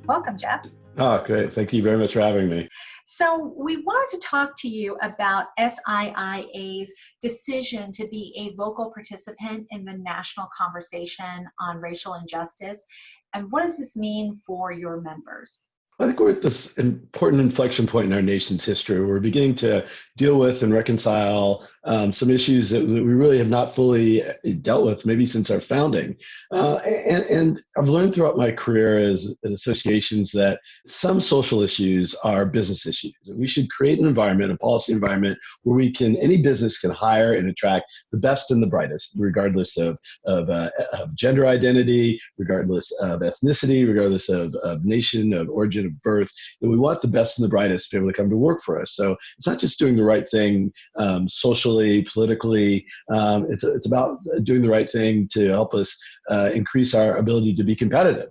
Welcome, Jeff. Oh, great. Thank you very much for having me. So, we wanted to talk to you about SIIA's decision to be a vocal participant in the national conversation on racial injustice. And what does this mean for your members? I think we're at this important inflection point in our nation's history. We're beginning to deal with and reconcile some issues that we really have not fully dealt with, maybe since our founding. And I've learned throughout my career as associations that some social issues are business issues. And we should create an environment, a policy environment, where any business can hire and attract the best and the brightest, regardless of gender identity, regardless of ethnicity, regardless of nation, of origin, of birth. And we want the best and the brightest to be able to come to work for us. So it's not just doing the right thing socially, politically. It's about doing the right thing to help us increase our ability to be competitive.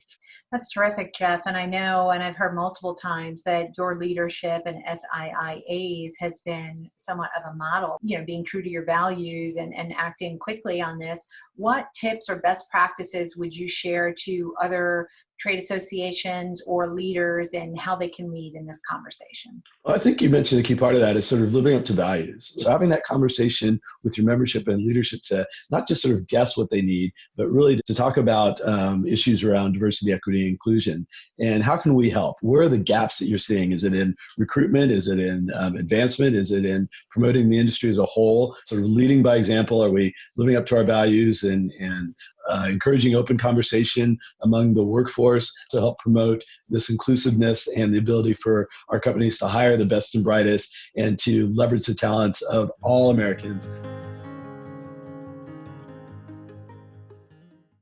That's terrific, Jeff. And I know, and I've heard multiple times that your leadership and SIIA's has been somewhat of a model, being true to your values and acting quickly on this. What tips or best practices would you share to other trade associations or leaders and how they can lead in this conversation? Well, I think you mentioned a key part of that is sort of living up to values. So having that conversation with your membership and leadership to not just sort of guess what they need, but really to talk about issues around diversity, equity, and inclusion. And how can we help? Where are the gaps that you're seeing? Is it in recruitment? Is it in advancement? Is it in promoting the industry as a whole? Sort of leading by example? Are we living up to our values and encouraging open conversation among the workforce to help promote this inclusiveness and the ability for our companies to hire the best and brightest and to leverage the talents of all Americans?